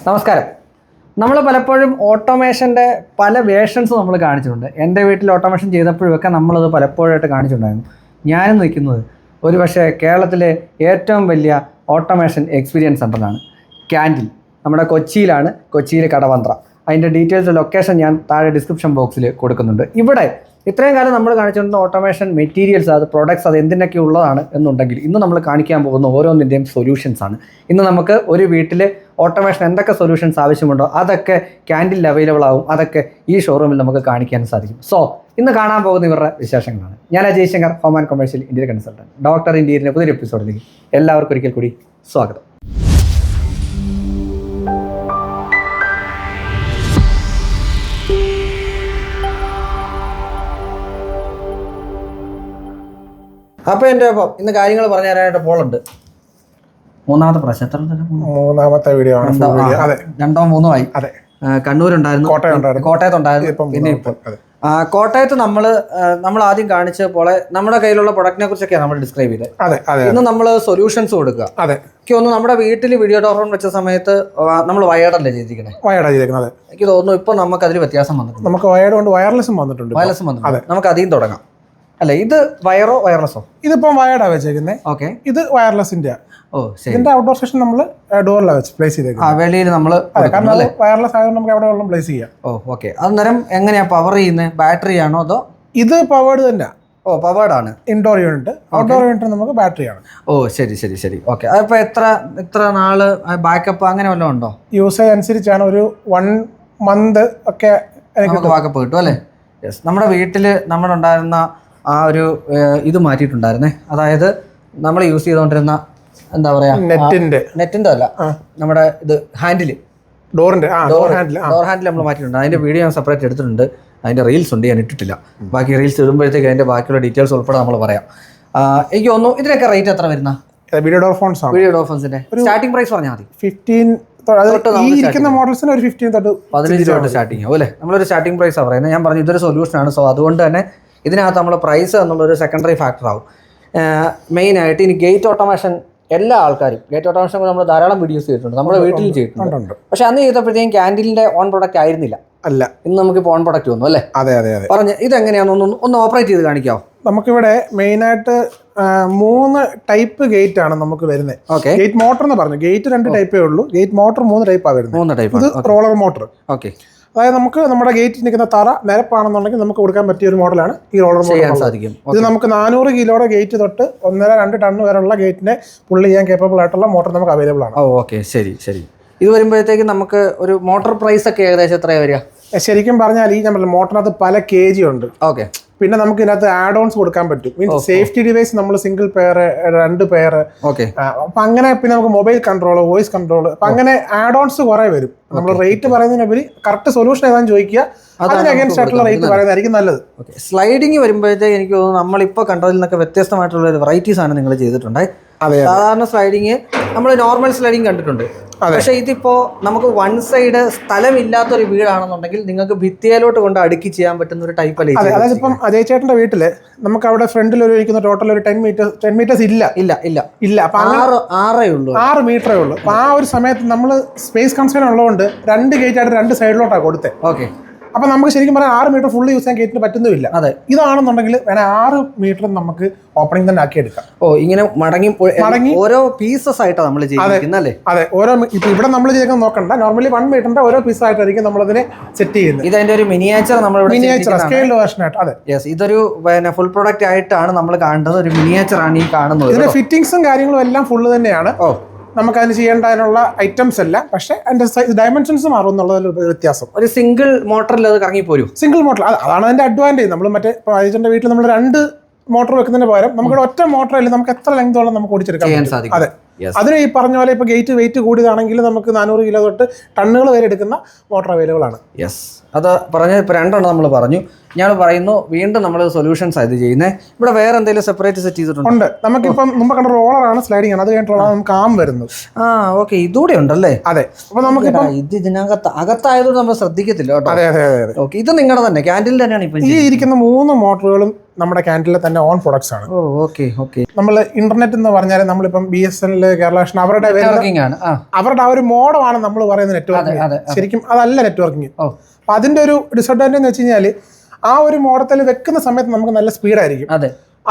നമസ്കാരം. നമ്മൾ പലപ്പോഴും ഓട്ടോമേഷൻ്റെ പല വേർഷൻസ് നമ്മൾ കാണിച്ചിട്ടുണ്ട്. എൻ്റെ വീട്ടിൽ ഓട്ടോമേഷൻ ചെയ്തപ്പോഴൊക്കെ നമ്മളത് പലപ്പോഴായിട്ട് കാണിച്ചിട്ടുണ്ടായിരുന്നു. ഞാനും നിൽക്കുന്നത് ഒരു പക്ഷേ കേരളത്തിലെ ഏറ്റവും വലിയ ഓട്ടോമേഷൻ എക്സ്പീരിയൻസ് സെൻ്ററിലാണ്. ക്യാൻഡിൽ നമ്മുടെ കൊച്ചിയിലാണ്, കൊച്ചിയിൽ കടവന്ത്ര. അതിൻ്റെ ഡീറ്റെയിൽസ് ലൊക്കേഷൻ ഞാൻ താഴെ ഡിസ്ക്രിപ്ഷൻ ബോക്സിൽ കൊടുക്കുന്നുണ്ട്. ഇവിടെ ഇത്രയും കാലം നമ്മൾ കാണിച്ചിരുന്ന ഓട്ടോമേഷൻ മെറ്റീരിയൽസ്, അത് പ്രൊഡക്ട്സ്, അത് എന്തിനൊക്കെ ഉള്ളതാണ് എന്നുണ്ടെങ്കിൽ ഇന്ന് നമ്മൾ കാണിക്കാൻ പോകുന്ന ഓരോന്നിൻ്റെയും സൊല്യൂഷൻസാണ്. ഇന്ന് നമുക്ക് ഒരു വീട്ടിൽ ഓട്ടോമേഷൻ എന്തൊക്കെ സൊല്യൂഷൻസ് ആവശ്യമുണ്ടോ അതൊക്കെ ക്യാൻഡിൽ അവൈലബിൾ ആവും. അതൊക്കെ ഈ ഷോറൂമിൽ നമുക്ക് കാണിക്കാൻ സാധിക്കും. സോ ഇന്ന് കാണാൻ പോകുന്ന ഇവരുടെ വിശേഷങ്ങളാണ്. ഞാൻ Ajay Shankar, home and commercial Indian consultant, doctor ഇന്ത്യയുടെ പുതിയൊരു എപ്പിസോഡിലേക്ക് എല്ലാവർക്കും ഒരിക്കൽ കൂടി സ്വാഗതം. അപ്പോൾ എൻ്റെ ഒപ്പം ഇന്ന് കാര്യങ്ങൾ പറഞ്ഞു തരാനായിട്ട് പോളുണ്ട്. മൂന്നാമത്തെ പ്രാവശ്യം, മൂന്നാമത്തെ വീഡിയോ ആണ്. രണ്ടോ മൂന്നോ ആയി. അതെ, കണ്ണൂരുണ്ടായിരുന്നു, കോട്ടയത്തുണ്ടായിരുന്നു. പിന്നെ ഇപ്പോൾ കോട്ടയത്ത് നമ്മൾ ആദ്യം കാണിച്ചപ്പോൾ നമ്മുടെ കയ്യിലുള്ള പ്രൊഡക്റ്റിനെ കുറിച്ചൊക്കെയാണ് നമ്മൾ ഡിസ്ക്രൈബ് ചെയ്തത്. ഇന്ന് നമ്മൾ സൊല്യൂഷൻസ് കൊടുക്കുക. എനിക്ക് തോന്നുന്നു നമ്മുടെ വീട്ടിൽ വീഡിയോ ടോറോൺ വെച്ച സമയത്ത് നമ്മൾ വയേർഡല്ലേ ചെയ്തിരിക്കുന്നത്. എനിക്ക് തോന്നുന്നു ഇപ്പോൾ നമുക്ക് അതിൽ വ്യത്യാസം വന്നിട്ടുണ്ട്. നമുക്ക് വയേർഡ് കൊണ്ട് വയർലെസ്സും വന്നിട്ടുണ്ട്. നമുക്ക് അതിൽ തുടങ്ങാം. അല്ല, ഇത് വയറോ വയർലെസ്സോ? ഇതിപ്പം വയർഡാ വെച്ചേക്കുന്നത്. ഓക്കെ, ഇത് വയർലെസിന്റെ. ഇതിന്റെ ഔട്ട്ഡോർ സെക്ഷൻ നമ്മൾ ഡോറിലാണ് വെച്ച് പ്ലേസ് ചെയ്തേക്കുന്നത്. വെളിയിൽ നമ്മൾ വയർലെസ് ആയതുകൊണ്ട് നമുക്ക് എവിടെ വെള്ളം പ്ലേസ് ചെയ്യാം. ഓക്കെ. അന്നേരം എങ്ങനെയാ പവർ ചെയ്യുന്നത്? ബാറ്ററി ആണോ അതോ? ഇത് പവേർഡ് തന്നെ. പവേർഡ് ആണ്. Indoor unit. ഔട്ട്ഡോർ യൂണിറ്റ് നമുക്ക് ബാറ്ററി ആണ്. ശരി. ഓക്കെ. അതിപ്പോ എത്ര നാള് ബാക്കപ്പ് അങ്ങനെ വല്ലതും ഉണ്ടോ? യൂസേജ് അനുസരിച്ചാണ്. ഒരു 1 month ഒക്കെ നമുക്ക് ബാക്കപ്പ് കിട്ടും അല്ലേ? യെസ്. നമ്മുടെ വീട്ടിൽ നമ്മളുണ്ടായിരുന്ന ആ ഒരു ഇത് മാറ്റിയിട്ടുണ്ടായിരുന്നേ. അതായത് നമ്മൾ യൂസ് ചെയ്തുകൊണ്ടിരുന്ന എന്താ പറയാ, നെറ്റിന്റെ അല്ല, നമ്മുടെ ഇത് ഹാൻഡില്, ഡോർ ഹാൻഡിൽ നമ്മൾ മാറ്റിയിട്ടുണ്ട്. അതിന്റെ വീഡിയോ ഞാൻ സെപ്പറേറ്റ് എടുത്തിട്ടുണ്ട്. അതിന്റെ റീൽസ് ഉണ്ട്, ഞാൻ ഇട്ടിട്ടില്ല. ബാക്കി റീൽസ് ഇടുമ്പോഴത്തേക്ക് അതിന്റെ ബാക്കിയുള്ള ഡീറ്റെയിൽസ് ഉൾപ്പെടെ നമ്മൾ പറയാം. എനിക്ക് തോന്നുന്നു ഇതിനൊക്കെ റേറ്റ് എത്ര വരുന്ന വീഡിയോ ഡോർ ഫോൺസിന്റെ സ്റ്റാർട്ടിംഗ് പ്രൈസ് പറഞ്ഞാൽ മതി. 15 മോഡൽസിന് ഒരു 15 തൊട്ട് 15 തൊട്ട് സ്റ്റാർട്ടിങ് ആവും അല്ലേ? നമ്മളൊരു സ്റ്റാർട്ടിംഗ് പ്രൈസാണ് പറയുന്നത്. ഞാൻ പറഞ്ഞു ഇതൊരു സൊല്യൂഷനാണ്. സോ അതുകൊണ്ട് തന്നെ ഇതിനകത്ത് നമ്മൾ പ്രൈസ് എന്നുള്ളൊരു സെക്കൻഡറി ഫാക്ടർ ആവും. മെയിനായിട്ട് ഇനി ഗേറ്റ് ഓട്ടോമേഷൻ എല്ലാ ആൾക്കാരും ഗേറ്റ് ഓട്ടോമേഷൻ നമ്മൾ ധാരാളം വീഡിയോസ് ചെയ്തിട്ടുണ്ട്, നമ്മുടെ വീട്ടിൽ ചെയ്തിട്ടുണ്ട്. പക്ഷെ അന്ന് ചെയ്തപ്പോഴത്തേക്കും ക്യാൻഡിലിന്റെ ഓൺ പ്രൊഡക്റ്റ് ആയിരുന്നില്ല. അല്ല, ഇന്ന് നമുക്കിപ്പോൾ ഓൺ പ്രൊഡക്റ്റ് വന്നു അല്ലേ? അതെ. പറഞ്ഞ് ഇതെങ്ങനെയാണെന്ന് ഒന്ന് ഓപ്പറേറ്റ് ചെയ്ത് കാണിക്കാമോ? നമുക്കിവിടെ മെയിനായിട്ട് 3 ടൈപ്പ് ഗേറ്റ് ആണ് നമുക്ക് വരുന്നത്. ഗേറ്റ് മോട്ടർ എന്ന് പറഞ്ഞു. ഗേറ്റ് 2 ടൈപ്പേ ഉള്ളൂ. ഗേറ്റ് മോട്ടർ 3 ടൈപ്പാണ് വരുന്നത്. ഇത് റോളർ മോട്ടർ. ഓക്കെ. അതായത് നമുക്ക് നമ്മുടെ ഗേറ്റിൽ നിൽക്കുന്ന തറ നിരപ്പാണെന്നുണ്ടെങ്കിൽ നമുക്ക് കൊടുക്കാൻ പറ്റിയ ഒരു മോഡലാണ് ഈ റോളർ മോട്ടർ. സാധിക്കും. ഇത് നമുക്ക് 400 കിലോയുടെ ഗേറ്റ് തൊട്ട് 1.5-2 ടൺ വരെയുള്ള ഗേറ്റിനെ പുള്ളി ചെയ്യാൻ കേപ്പബിൾ ആയിട്ടുള്ള മോട്ടർ നമുക്ക് അവൈലബിൾ ആണ്. ഓക്കെ, ശരി. ഇത് വരുമ്പോഴത്തേക്ക് നമുക്ക് ഒരു മോട്ടർ പ്രൈസ് ഒക്കെ ഏകദേശം എത്രയാണ് വരിക? ശരിക്കും പറഞ്ഞാൽ ഈ നമ്മൾ മോട്ടറിനകത്ത് പല KG ഉണ്ട്. ഓക്കെ. പിന്നെ നമുക്ക് ഇതിനകത്ത് ആഡ് ഓൺസ് കൊടുക്കാൻ പറ്റും. മീൻസ് സേഫ്റ്റി ഡിവൈസ് നമ്മൾ സിംഗിൾ പെയർ, 2 പെയർ, അപ്പൊ അങ്ങനെ. പിന്നെ നമുക്ക് മൊബൈൽ കൺട്രോൾ, വോയിസ് കൺട്രോൾ, അപ്പൊ അങ്ങനെ ആഡ് ഓൺസ് കുറെ വരും. നമ്മൾ റേറ്റ് പറയുന്നതിനുപരി കറക്റ്റ് സൊല്യൂഷൻ ഏതാണെന്ന് ചോദിക്കുക. അതിന് അഗേൻസ്റ്റ് ആയിട്ടുള്ള റേറ്റ് പറയുന്നതായിരിക്കും നല്ലത്. സ്ലൈഡിങ് വരുമ്പോഴത്തേക്ക് എനിക്ക് തോന്നുന്നു നമ്മളിപ്പോൾ കണ്ടതിൽ നിന്നൊക്കെ വ്യത്യസ്തമായിട്ടുള്ള ഒരു വെറൈറ്റീസ് ആണ് നിങ്ങൾ ചെയ്തിട്ടുണ്ട്. സാധാരണ സ്ലൈഡിങ് നമ്മൾ നോർമൽ സ്ലൈഡിങ് കണ്ടിട്ടുണ്ട്. പക്ഷെ ഇതിപ്പോ നമുക്ക് 1 സൈഡ് സ്ഥലമില്ലാത്തൊരു വീടാണെന്നുണ്ടെങ്കിൽ നിങ്ങൾക്ക് ഭിത്തിയിലോട്ട് കൊണ്ട് അടുക്കി ചെയ്യാൻ പറ്റുന്ന ഒരു ടൈപ്പ് അല്ലേ? അതായത് ഇപ്പം അജയ് ചേട്ടന്റെ വീട്ടില് നമുക്ക് അവിടെ ഫ്രണ്ടിൽ ഒരു ടോട്ടൽ ഒരു 10 മീറ്റേഴ്സ് ഇല്ല. അപ്പൊ 6 മീറ്ററേ ഉള്ളൂ. അപ്പൊ ആ ഒരു സമയത്ത് നമ്മൾ സ്പേസ് കൺസേൺ ഉള്ളതുകൊണ്ട് 2 ഗേറ്റ് ആയിട്ട് 2 സൈഡിലോട്ടാണ് കൊടുത്തത്. ഓക്കെ. അപ്പൊ നമുക്ക് ശരിക്കും പറഞ്ഞാൽ 6 മീറ്റർ ഫുള്ള് യൂസ് ചെയ്യാൻ ഗേറ്റിന് പറ്റുന്നില്ല. ഇതാണെന്നുണ്ടെങ്കിൽ വേണേ 6 മീറ്റർ നമുക്ക് ഓപ്പണിംഗ് തന്നെ ആക്കിയെടുക്കാം. ഇങ്ങനെ മടങ്ങി ഓരോ പീസസ് ആയിട്ടാണ് നമ്മൾ ചെയ്യുന്നത്. അതെ, ഓരോ ഇപ്പൊ ഇവിടെ നമ്മൾ ചെയ്യുന്നത് നോക്കണ്ട. നോർമലി 1 മീറ്ററിന്റെ ഓരോ പീസ് ആയിട്ടായിരിക്കും നമ്മളതിനെ സെറ്റ് ചെയ്യുന്നത്. ഇതിന്റെ ഒരു മിനിയേച്ചർ സ്കെയിൽഡ് വേർഷൻ ആയിട്ട്. അതെ, ഇതൊരു ഫുൾ പ്രൊഡക്റ്റ് ആയിട്ടാണ് നമ്മൾ കാണുന്നത്. ഒരു മിനിയേച്ചർ ആണ് ഈ കാണുന്നത്. ഇതിന്റെ ഫിറ്റിംഗ്സും കാര്യങ്ങളും എല്ലാം ഫുള്ള് തന്നെയാണ്. നമുക്ക് അതിന് ചെയ്യേണ്ടതിനുള്ള ഐറ്റംസ് അല്ല, പക്ഷെ അതിന്റെ ഡയമെൻഷൻസ് മാറും എന്നുള്ളതിൽ വ്യത്യാസം. ഒരു സിംഗിൾ മോട്ടറിൽ അത് കറങ്ങിപ്പോരും. സിംഗിൾ മോട്ടർ അതാണ് അതിന്റെ അഡ്വാൻറ്റേജ്. നമ്മൾ മറ്റേ അജയന്റെ വീട്ടിൽ നമ്മൾ 2 മോട്ടർ വെക്കുന്നതിന് പകരം നമുക്ക് ഒറ്റ മോട്ടറിൽ നമുക്ക് എത്ര ലെങ്തോളം നമുക്ക് ഓടിച്ചെടുക്കാൻ സാധിക്കും. അതെ, അതിന് ഈ പറഞ്ഞ പോലെ ഇപ്പൊ ഗേറ്റ് വെയിറ്റ് കൂടിയതാണെങ്കിൽ നമുക്ക് 400 കിലോ തൊട്ട് ടണ്ണുകൾ വരെ എടുക്കുന്ന മോട്ടർ അവൈലബിൾ ആണ്. അത് പറഞ്ഞത് ഇപ്പോൾ 2 നമ്മൾ പറഞ്ഞു. ഞാൻ പറയുന്നു വീണ്ടും നമ്മൾ സൊല്യൂഷൻസ് ആയത് ചെയ്യുന്നത്. ഇവിടെ വേറെ എന്തെങ്കിലും സെപ്പറേറ്റ് സെറ്റ് ചെയ്തിട്ടുണ്ട്? ഉണ്ട്. നമുക്കിപ്പം മുമ്പ് കണ്ട റോളറാണ് സ്ലൈഡിങ് ആണ്, അത് കഴിഞ്ഞിട്ടുള്ള നമുക്ക് ആം വരുന്നത്. ഓക്കെ, ഇതൂടെ ഉണ്ടല്ലേ? അതെ. അപ്പൊ നമുക്കിപ്പം ഇത് ഇതിനകത്ത് അകത്തായതുകൊണ്ട് നമ്മൾ ശ്രദ്ധിക്കത്തില്ല കേട്ടോ. അതെ അതെ അതെ. ഓക്കെ, ഇത് നിങ്ങളുടെ തന്നെ ക്യാൻഡിൽ തന്നെയാണ് ഇപ്പം ഈ ഇരിക്കുന്ന 3 മോട്ടറുകളും നമ്മുടെ ക്യാൻഡിലെ തന്നെ ഓൺ പ്രൊഡക്ട്സ് ആണ്. Okay okay. നമ്മൾ ഇന്റർനെറ്റ് എന്ന് പറഞ്ഞാൽ നമ്മളിപ്പം BSNL, കേരള വിഷൻ അവരുടെ അവരുടെ ആ ഒരു മോഡമാണ് നമ്മൾ പറയുന്ന നെറ്റ്വർക്കിംഗ്. ശരിക്കും അതല്ല നെറ്റ്വർക്കിംഗ്. അപ്പൊ അതിന്റെ ഒരു ഡിസഡ്വാൻറ്റേജ് എന്ന് വെച്ച് കഴിഞ്ഞാൽ ആ ഒരു മോഡത്തിൽ വെക്കുന്ന സമയത്ത് നമുക്ക് നല്ല സ്പീഡായിരിക്കും.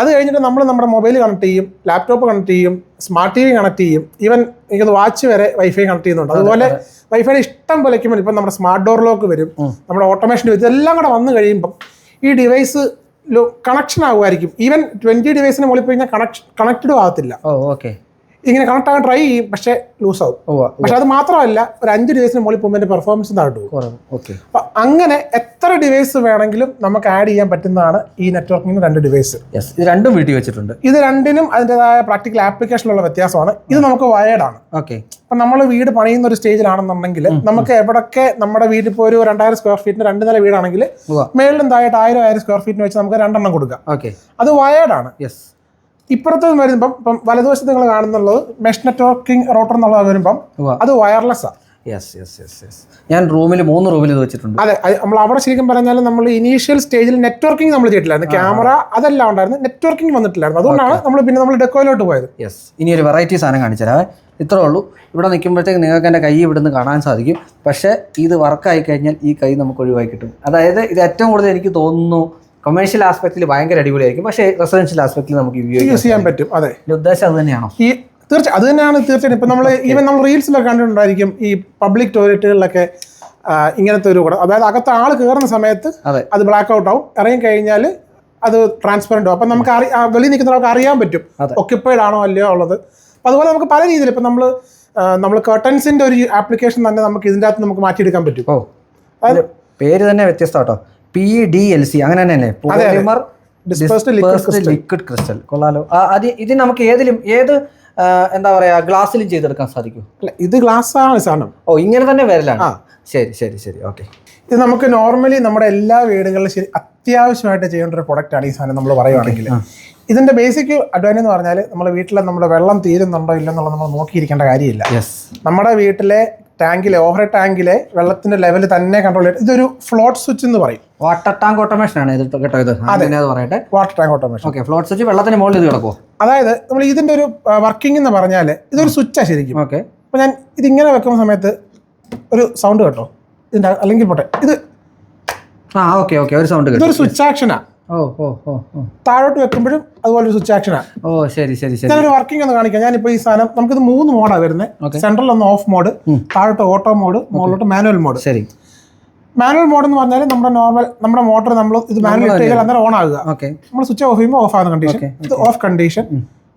അത് കഴിഞ്ഞിട്ട് നമ്മൾ നമ്മുടെ മൊബൈൽ കണക്ട് ചെയ്യും, ലാപ്ടോപ്പ് കണക്ട് ചെയ്യും, സ്മാർട്ട് TV കണക്ട് ചെയ്യും, ഈവൻ എനിക്കത് വാച്ച് വരെ വൈഫൈ കണക്ട് ചെയ്യുന്നുണ്ട്. അതുപോലെ വൈഫൈയുടെ ഇഷ്ടം പോലെ വയ്ക്കുമ്പോൾ ഇപ്പം നമ്മുടെ സ്മാർട്ട് ഡോർ ലോക്ക് വരും, നമ്മുടെ ഓട്ടോമേഷൻ ഇതെല്ലാം കൂടെ വന്നു കഴിയുമ്പം ഈ ഡിവൈസ് കണക്ഷൻ ആകുമായിരിക്കും. ഈവൻ 20 ഡിവൈസിന് മുകളിൽ പോയി കഴിഞ്ഞാൽ കണക്റ്റഡും ആകത്തില്ല. ഇങ്ങനെ കണക്ട് ആകാൻ ട്രൈ ചെയ്യും, പക്ഷേ ലൂസ് ആവും. പക്ഷെ അത് മാത്രമല്ല, ഒരു 5 ഡിവൈസിന് മുകളിൽ പോകുമ്പോൾ പെർഫോമൻസ് താഴ്ത്തു പോകും. അപ്പൊ അങ്ങനെ എത്ര ഡിവൈസ് വേണമെങ്കിലും നമുക്ക് ആഡ് ചെയ്യാൻ പറ്റുന്നതാണ് ഈ നെറ്റ്വർക്കിംഗ് 2 ഡിവൈസ്. ഇത് രണ്ടും വീട്ടിൽ വെച്ചിട്ടുണ്ട്. ഇത് രണ്ടിനും അതിൻ്റെതായ പ്രാക്ടിക്കൽ ആപ്ലിക്കേഷനുള്ള വ്യത്യാസമാണ്. ഇത് നമുക്ക് വയേർഡ് ആണ്. അപ്പൊ നമ്മൾ വീട് പണിയുന്ന ഒരു സ്റ്റേജിലാണെന്നുണ്ടെങ്കിൽ നമുക്ക് എവിടൊക്കെ നമ്മുടെ വീട്ടിൽ ഇപ്പോൾ ഒരു 2000 സ്ക്വയർ ഫീറ്റിന് 2 നില വീടാണെങ്കിൽ മേളിലും താഴെ 1000 സ്ക്വയർ ഫീറ്റിന് വെച്ച് നമുക്ക് 2 എണ്ണം കൊടുക്കാം. അത് വയേർഡ് ആണ്. ഇപ്പുറത്ത് വരുമ്പം ഇപ്പം വലതുവശത്ത് നിങ്ങൾ കാണുന്നുള്ളത് മെഷ് നെറ്റ്വർക്കിംഗ് റൂട്ടർ എന്നുള്ളത് വരുമ്പം അത് വയർലെസ് ആണ്. ഞാൻ 3 റൂമിൽ ഇത് വെച്ചിട്ടുണ്ട്. അതെ, നമ്മൾ അവിടെ ശരിക്കും പറഞ്ഞാൽ നമ്മൾ ഇനീഷ്യൽ സ്റ്റേജിൽ നെറ്റ്വർക്കിംഗ് നമ്മൾ ചെയ്തിട്ടില്ലായിരുന്നു. ക്യാമറ അതെല്ലാം ഉണ്ടായിരുന്നു, നെറ്റ്വർക്കിംഗ് വന്നിട്ടില്ലായിരുന്നു. അതുകൊണ്ടാണ് നമ്മൾ ഡെക്കോയിലോട്ട് പോയത്. ഇനി ഒരു വെറൈറ്റി സാധനം കാണിച്ചുതരാം. ഇത്രേ ഉള്ളൂ. ഇവിടെ നിൽക്കുമ്പോഴത്തേക്ക് നിങ്ങൾക്ക് എൻ്റെ കൈ ഇവിടുന്ന് കാണാൻ സാധിക്കും. പക്ഷേ ഇത് വർക്കായി കഴിഞ്ഞാൽ ഈ കൈ നമുക്ക് ഒഴിവാക്കി കിട്ടും. അതായത് ഇത് ഏറ്റവും കൂടുതൽ എനിക്ക് തോന്നുന്നു കൊമേഴ്ഷ്യൽ ആസ്പെക്റ്റിൽ ഭയങ്കര അടിപൊളിയായിരിക്കും, പക്ഷേ റെസിഡൻഷ്യൽ ആസ്പെക്റ്റിൽ നമുക്ക് യൂസ് ചെയ്യാൻ പറ്റും. അതെ, ഉദ്ദേശം അത് തന്നെയാണോ? തീർച്ചയായും അത് തന്നെയാണ്. തീർച്ചയായിട്ടും ഇപ്പം നമ്മൾ റീൽസിലൊക്കെ കണ്ടിട്ടുണ്ടായിരിക്കും ഈ പബ്ലിക് ടോയ്ലറ്റുകളിലൊക്കെ ഇങ്ങനത്തെ ഒരു കൂടെ, അതായത് അകത്ത് ആൾ കയറുന്ന സമയത്ത് അത് ബ്ലാക്ക് ഔട്ട് ആവും, ഇറങ്ങി കഴിഞ്ഞാൽ അത് ട്രാൻസ്പെറൻറ്റ് ആവും. അപ്പം നമുക്ക് വെളിയിൽ നിൽക്കുന്നവർക്ക് അറിയാൻ പറ്റും ഒക്യുപ്പൈഡ് ആണോ അല്ലയോ ഉള്ളത്. അപ്പം അതുപോലെ നമുക്ക് പല രീതിയിൽ ഇപ്പം നമ്മൾ കർട്ടൻസിൻ്റെ ഒരു ആപ്ലിക്കേഷൻ തന്നെ നമുക്ക് ഇതിൻ്റെ അകത്ത് നമുക്ക് മാറ്റിയെടുക്കാൻ പറ്റും. പേര് തന്നെ വ്യത്യസ്തം കേട്ടോ, PDLC അങ്ങനെ തന്നെയല്ലേ? Polymer dispersed liquid crystal. കൊള്ളാലോ. ഇത് നമുക്ക് ഏത് എന്താ പറയാ ഗ്ലാസ്സിലും ചെയ്തെടുക്കാൻ സാധിക്കും? അല്ല, ഇത് ഗ്ലാസ് ആണ് സാധനം. ഇങ്ങനെ തന്നെ വരലാണ്. ശരി. ഓക്കെ. ഇത് നമുക്ക് നോർമലി നമ്മുടെ എല്ലാ വീടുകളിലും അത്യാവശ്യമായിട്ട് ചെയ്യേണ്ട ഒരു പ്രൊഡക്റ്റ് ആണ് ഈ സാധനം. നമ്മൾ പറയുകയാണെങ്കിൽ ഇതിന്റെ ബേസിക് അഡ്വാൻറ്റേജ് എന്ന് പറഞ്ഞാൽ നമ്മുടെ വീട്ടിലെ നമ്മുടെ വെള്ളം തീരുന്നുണ്ടോ ഇല്ലെന്നുള്ളത് നമ്മൾ നോക്കിയിരിക്കേണ്ട കാര്യമില്ല. നമ്മുടെ വീട്ടിലെ ടാങ്കിലെ ഓവർ ടാങ്കിലെ വെള്ളത്തിന്റെ ലെവൽ തന്നെ കൺട്രോൾ ചെയ്യും. ഇതൊരു ഫ്ലോട്ട് സ്വിച്ച് എന്ന് പറയും. വാട്ടർ ടാങ്ക് ഓട്ടോമേഷൻ ആണ് ഇത് കേട്ടോ. ഇത് പറയട്ടെ, water tank automation. Okay, float switch വെള്ളത്തിന് മുകളിൽ ഇത് കിടക്കുമോ? അതായത് നമ്മൾ ഇതിന്റെ ഒരു വർക്കിംഗ് എന്ന് പറഞ്ഞാൽ ഇതൊരു സ്വിച്ചാണ് ശരിക്കും. ഓക്കെ. അപ്പൊ ഞാൻ ഇതിങ്ങനെ വെക്കുന്ന സമയത്ത് ഒരു സൗണ്ട് കേട്ടോ, ഇതിന്റെ അല്ലെങ്കിൽ പോട്ടെ, ഇത് ഒരു സൗണ്ട്. ഇതൊരു സ്വിച്ച് ആക്ഷനാ. താഴോട്ട് വെക്കുമ്പോഴും അതുപോലെ ഒരു സ്വിച്ച് ആക്ഷനാ. ശരി. ഞാനൊരു വർക്കിംഗ് ഒന്ന് കാണിക്കാം. ഞാനിപ്പോ ഈ സാധനം നമുക്കിത് 3 മോഡാണ് വരുന്നത്. സെൻട്രൽ ഒന്ന് ഓഫ് മോഡ്, താഴോട്ട് ഓട്ടോ മോഡ്, മുകളിലോട്ട് മാനുവൽ മോഡ്. ശരി. മാനുവൽ മോഡ് എന്ന് പറഞ്ഞാൽ നമ്മുടെ മോട്ടർ നമ്മൾ ഇത് മാനുവൽ ഇട്ടേക്കാൾ അന്നേരം ഓൺ ആകുക. നമ്മൾ സ്വിച്ച് ഓഫ് ചെയ്യുമ്പോൾ ഓഫ് ആകുന്ന കണ്ടീഷൻ, ഇത് ഓഫ് കണ്ടീഷൻ,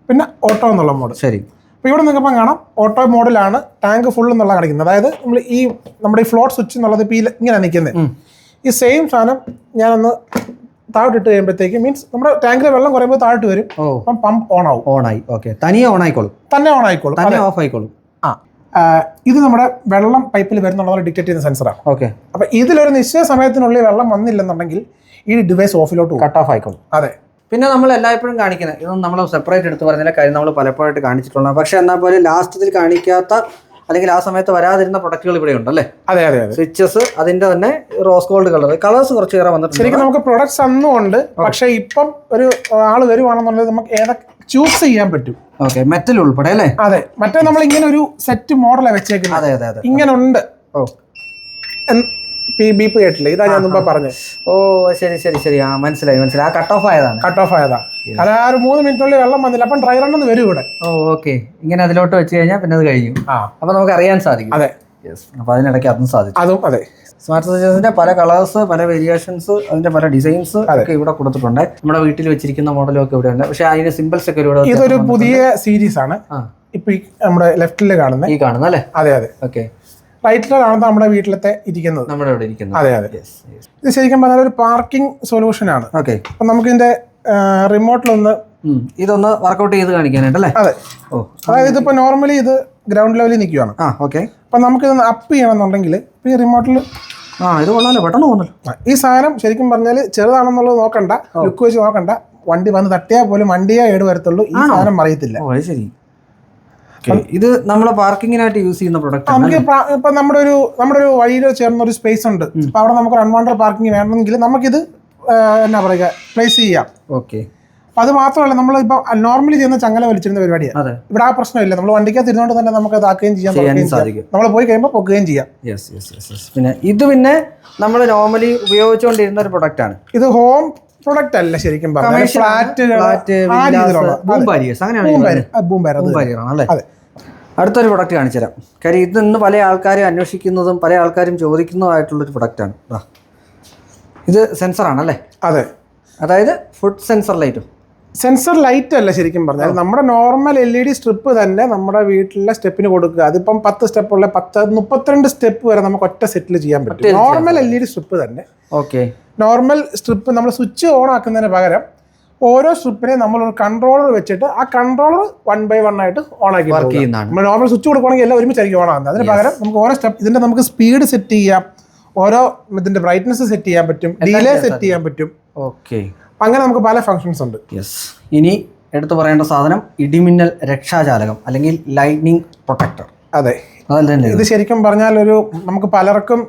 പിന്നെ ഓട്ടോ എന്നുള്ള മോഡ്. ശരി. അപ്പോൾ ഇവിടെ നിൽക്കുമ്പോൾ കാണാം ഓട്ടോ മോഡിലാണ് ടാങ്ക് ഫുൾ എന്നുള്ള കാണിക്കുന്നത്. അതായത് നമ്മൾ നമ്മുടെ ഈ ഫ്ലോട്ട് സ്വിച്ച് എന്നുള്ളത് ഇപ്പോൾ ഇങ്ങനെ നിൽക്കുന്നത്. ഈ സെയിം സാധനം ഞാനൊന്ന് താഴോട്ട് ഇട്ട് കഴിയുമ്പോഴത്തേക്ക് മീൻസ് നമ്മുടെ ടാങ്കിലെ വെള്ളം കുറയുമ്പോൾ താഴോട്ട് വരും. അപ്പം പമ്പ് ഓണായി. തനിയെ ഓൺ ആയിക്കോളും. ഓഫ് ആയിക്കോളും. ഇത് നമ്മുടെ വെള്ളം പൈപ്പിൽ വരുന്നുള്ളത് ഡിറ്റക്ട് ചെയ്യുന്ന സെൻസറാണ്. ഓക്കെ. അപ്പൊ ഇതിലൊരു നിശ്ചയ സമയത്തിനുള്ളിൽ വെള്ളം വന്നില്ലെന്നുണ്ടെങ്കിൽ ഈ ഡിവൈസ് ഓഫിലോട്ട് കട്ട് ഓഫ് ആയിക്കോളും. അതെ. പിന്നെ നമ്മൾ എല്ലായ്പ്പോഴും കാണിക്കുന്നത് ഇതൊന്നും നമ്മൾ സെപ്പറേറ്റ് എടുത്ത് പറഞ്ഞാൽ കാര്യം നമ്മൾ പലപ്പോഴായിട്ട് കാണിച്ചിട്ടുള്ള, പക്ഷെ എന്നാൽ പോലും ലാസ്റ്റത്തിൽ കാണിക്കാത്ത അല്ലെങ്കിൽ ആ സമയത്ത് വരാതിരുന്ന പ്രൊഡക്റ്റുകൾ ഇവിടെ ഉണ്ടല്ലേ? അതെ. സ്വിച്ചസ്, അതിന്റെ തന്നെ റോസ് ഗോൾഡ് കളേഴ്സ് കുറച്ച് ഏറെ വന്നിട്ടുണ്ട്. ശരിക്കും നമുക്ക് പ്രൊഡക്ട്സ് അന്നും ഉണ്ട്, പക്ഷെ ഇപ്പം ഒരു ആള് വരുവാണെന്നുള്ളത് നമുക്ക് ഏതൊക്കെ ചൂസ് ചെയ്യാൻ പറ്റും. ഓക്കെ, മെറ്റൽ ഉൾപ്പെടെ അല്ലേ? അതെ. മറ്റേ നമ്മൾ ഇങ്ങനെ ഒരു സെറ്റ് മോഡലാണ് വെച്ചേക്കുന്നത്. അതെ. ഇങ്ങനെ ഉണ്ട്. ബീപ്പ് കേട്ടില്ലേ? ഇതാ ഞാൻ മുമ്പ് പറഞ്ഞത്. ശരി. മനസ്സിലായി. ആ കട്ട് ഓഫ് ആയതാ. അത് ആ ഒരു 3 മിനിറ്റിനുള്ളിൽ വെള്ളം വന്നില്ല. അപ്പം ഡ്രൈ റൺ വരും ഇവിടെ. ഓക്കെ. ഇങ്ങനെ അതിലോട്ട് വെച്ച് കഴിഞ്ഞാൽ പിന്നെ അത് കഴിഞ്ഞു. അപ്പൊ നമുക്ക് അറിയാൻ സാധിക്കും. അതെ. അപ്പൊ അതിനിടയ്ക്ക് അതും സാധിക്കും. അതെ. സ്മാർട്ട് സ്വിച്ചസിന്റെ പല കളേഴ്സ്, പല വേരിയേഷൻസ്, അതിന്റെ പല ഡിസൈൻസ് ഒക്കെ ഇവിടെ കൊടുത്തിട്ടുണ്ട്. നമ്മുടെ വീട്ടിൽ വെച്ചിരിക്കുന്ന മോഡലും ഒക്കെ ഇവിടെ ഉണ്ട്. പക്ഷെ അതിന്റെ സിമ്പിൾസ് ഒക്കെ ഇവിടെ. ഇതൊരു പുതിയ സീരീസ് ആണ്. ഇപ്പൊ നമ്മുടെ ലെഫ്റ്റിൽ കാണുന്നത്. ഈ കാണുന്ന അല്ലേ? അതെ. ഓക്കെ. റൈറ്റിലാണ് നമ്മുടെ വീട്ടിലത്തെ ഇരിക്കുന്നത്. നമ്മുടെ ഇവിടെ ഇരിക്കുന്നത്. അതെ. ഇത് ശരിക്കും പറഞ്ഞാൽ ഒരു പാർക്കിംഗ് സൊല്യൂഷൻ ആണ്. ഓക്കെ. അപ്പൊ നമുക്ക് ഇതിന്റെ റിമോട്ടിലൊന്ന് ഇതൊന്ന് വർക്ക്ഔട്ട് ചെയ്ത് കാണിക്കാനായിട്ടല്ലേ? അതെ. അതായത് ഇതിപ്പോ നോർമലി ഇത് ഗ്രൗണ്ട് ലെവലിൽ നിൽക്കുകയാണ്. ഓക്കെ. അപ്പൊ നമുക്ക് ഇതൊന്ന് അപ്പ് ചെയ്യണമെന്നുണ്ടെങ്കിൽ ഈ റിമോട്ടിൽ ഇത് കൊള്ളാമല്ലോ, പെട്ടെന്ന് പോകുന്നല്ലോ. ഈ സാധനം ശരിക്കും പറഞ്ഞാൽ ചെറുതാണെന്നുള്ളത് നോക്കണ്ട, ലുക്ക് വെച്ച് നോക്കണ്ട. വണ്ടി വന്ന് തട്ടിയാൽ പോലും വണ്ടിയെ ഏട് വരത്തുള്ളൂ, ഈ സാധനം അറിയത്തില്ല. ശരി. ഇത് നമ്മളെ പാർക്കിങ്ങിനായിട്ട് യൂസ് ചെയ്യുന്ന പ്രൊഡക്റ്റ്. നമുക്ക് ഇപ്പൊ നമ്മുടെ ഒരു വഴിയിൽ ചേർന്ന ഒരു സ്പേസ് ഉണ്ട്, അപ്പൊ അവിടെ നമുക്ക് അൺവാണ്ടഡ് പാർക്കിംഗ് വേണമെങ്കിൽ നമുക്കിത് എന്നാ പറയുക പ്ലേസ് ചെയ്യാം. ഓക്കെ. അപ്പൊ അത് മാത്രമല്ല, നമ്മൾ ഇപ്പൊ നോർമലി ചെയ്യുന്ന ചങ്ങല വലിച്ചിരുന്ന പരിപാടിയാണ്. ഇവിടെ ആ പ്രശ്നമില്ല, നമ്മൾ വണ്ടിക്കകത്ത് ഇരുന്നുകൊണ്ട് തന്നെ നമുക്ക് ഇതാക്കുകയും ചെയ്യാൻ സാധിക്കും. നമ്മൾ പോയി കഴിയുമ്പോൾ പൊക്കുകയും ചെയ്യാം. പിന്നെ ഇത് നമ്മൾ നോർമലി ഉപയോഗിച്ചുകൊണ്ടിരുന്ന ഒരു പ്രൊഡക്റ്റ് ആണ്. ഇത് ഹോം പ്രൊഡക്റ്റ് അല്ല ശരിക്കും പറഞ്ഞാൽ, അടുത്തൊരു പ്രൊഡക്റ്റ് കാണിച്ചു തരാം. കാര്യം ഇത് ഇന്ന് പല ആൾക്കാരും അന്വേഷിക്കുന്നതും പല ആൾക്കാരും ചോദിക്കുന്നതുമായിട്ടുള്ളൊരു പ്രൊഡക്റ്റാണ്. ഇത് സെൻസറാണല്ലേ? അതെ, അതായത് ഫുഡ് സെൻസർ ലൈറ്റും. സെൻസർ ലൈറ്റ് അല്ല ശരിക്കും പറഞ്ഞാൽ, നമ്മുടെ നോർമൽ LED സ്ട്രിപ്പ് തന്നെ നമ്മുടെ വീട്ടിലെ സ്റ്റെപ്പിന് കൊടുക്കുക. അതിപ്പം 10 സ്റ്റെപ്പുള്ള 32 സ്റ്റെപ്പ് വരെ നമുക്ക് ഒറ്റ സെറ്റിൽ ചെയ്യാൻ പറ്റും. നോർമൽ LED സ്ട്രിപ്പ് തന്നെ. ഓക്കെ. നോർമൽ സ്ട്രിപ്പ് നമ്മൾ സ്വിച്ച് ഓൺ ആക്കുന്നതിന് പകരം ഓരോ സ്ട്രിപ്പിനെ നമ്മളൊരു കൺട്രോളർ വെച്ചിട്ട് ആ കൺട്രോളർ 1 by 1 ആയിട്ട് ഓൺ ആക്കി നമ്മൾ നോർമൽ സ്വിച്ച് കൊടുക്കുകയാണെങ്കിൽ എല്ലാം ഒരുമിച്ചായിരിക്കും ഓൺ ആകുന്നത്. അതിന് പകരം നമുക്ക് ഓരോ സ്റ്റെപ്പ് ഇതിന്റെ നമുക്ക് സ്പീഡ് സെറ്റ് ചെയ്യാം, ഓരോ ഇതിന്റെ ബ്രൈറ്റ്നസ് സെറ്റ് ചെയ്യാൻ പറ്റും, ഡിലേ സെറ്റ് ചെയ്യാൻ പറ്റും. ഓക്കെ. അങ്ങനെ നമുക്ക് പല ഫങ്ഷൻസ് ഉണ്ട്. ഇനി എടുത്തു പറയേണ്ട സാധനം ഇടിമിന്നൽ രക്ഷാജാലകം അല്ലെങ്കിൽ ലൈറ്റ്നിങ് പ്രൊട്ടക്ടർ. അതെ, ഇത് ശരിക്കും പറഞ്ഞാൽ നമുക്ക് പലർക്കും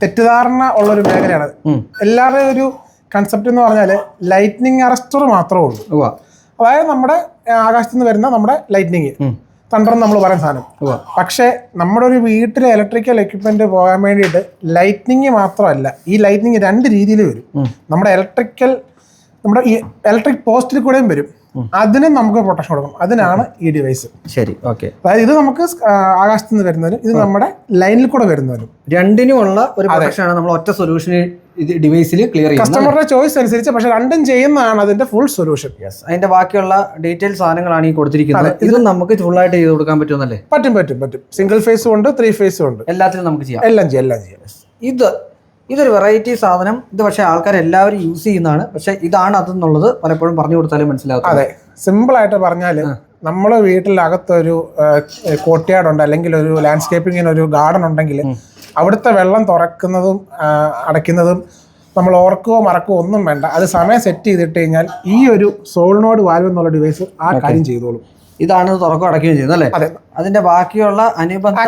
തെറ്റിദ്ധാരണ ഉള്ളൊരു മേഖലയാണ്. എല്ലാവരുടെയും ഒരു കൺസെപ്റ്റ് എന്ന് പറഞ്ഞാൽ ലൈറ്റ്നിങ് അറസ്റ്റർ മാത്രമേ ഉള്ളൂ. അതായത് നമ്മുടെ ആകാശത്ത് നിന്ന് വരുന്ന നമ്മുടെ ലൈറ്റ്നിങ് തണ്ടർ നമ്മൾ പറയുന്ന സാധനം. പക്ഷേ നമ്മുടെ ഒരു വീട്ടിലെ ഇലക്ട്രിക്കൽ എക്യുപ്മെന്റ് പോകാൻ വേണ്ടിയിട്ട് ലൈറ്റ്നിങ് മാത്രമല്ല, ഈ ലൈറ്റ്നിങ് 2 രീതിയിൽ വരും. നമ്മുടെ ഈ ഇലക്ട്രിക് പോസ്റ്റിൽ കൂടെയും വരും, അതിനും നമുക്ക് പ്രൊട്ടക്ഷൻ കൊടുക്കും. അതിനാണ് ഈ ഡിവൈസ്. ശരി, ഓക്കെ. അതായത് ഇത് നമുക്ക് ആകാശത്ത് നിന്ന് വരുന്നതിനും ഇത് നമ്മുടെ ലൈനിൽ കൂടെ വരുന്നതിനും രണ്ടിനുമുള്ള ഒരു പ്രൊട്ടക്ഷനാണ് നമ്മൾ ഒറ്റ സൊല്യൂഷന് ഡിവൈസിൽ ക്ലിയർ ചെയ്യുന്നത്. കസ്റ്റമറുടെ ചോയ്സ് അനുസരിച്ച്, പക്ഷെ രണ്ടും ചെയ്യുന്നതാണ് അതിന്റെ ഫുൾ സൊല്യൂഷൻ. അതിന്റെ ബാക്കിയുള്ള ഡീറ്റെയിൽ സാധനങ്ങളാണ് ഈ കൊടുത്തിരിക്കുന്നത്. ഇത് നമുക്ക് ഫുൾ ആയിട്ട് ചെയ്ത് കൊടുക്കാൻ പറ്റുമല്ലേ? പറ്റും. സിംഗിൾ ഫേസും ഉണ്ട്, 3 ഫേസും ഉണ്ട്. എല്ലാത്തിലും നമുക്ക് ചെയ്യാം. എല്ലാം ചെയ്യാം. ഇതൊരു വെറൈറ്റി സാധനം. ഇത് പക്ഷേ ആൾക്കാർ എല്ലാവരും യൂസ് ചെയ്യുന്നതാണ്. പക്ഷെ ഇതാണ് അതെന്നുള്ളത് പലപ്പോഴും പറഞ്ഞു കൊടുത്താലും മനസ്സിലാവും. അതെ, സിമ്പിൾ ആയിട്ട് പറഞ്ഞാൽ നമ്മളെ വീട്ടിലകത്തൊരു കോർട്ട്യാർഡ് ഉണ്ട്, അല്ലെങ്കിൽ ഒരു ലാൻഡ്സ്കേപ്പിങ്ങിന് ഒരു ഗാർഡൻ ഉണ്ടെങ്കിൽ അവിടുത്തെ വെള്ളം തുറക്കുന്നതും അടയ്ക്കുന്നതും നമ്മൾ ഓർക്കുകയോ മറക്കുകയോ ഒന്നും വേണ്ട. അത് സമയം സെറ്റ് ചെയ്തിട്ട് കഴിഞ്ഞാൽ ഈ ഒരു സോളിനോഡ് വാൽവ് എന്നുള്ള ഡിവൈസ് ആ കാര്യം ചെയ്തോളും. ഇതാണ് തുറക്കം അടയ്ക്കുകയും ചെയ്യുന്നത് അല്ലേ? അതെ. അതിന്റെ ബാക്കിയുള്ള അനുബന്ധ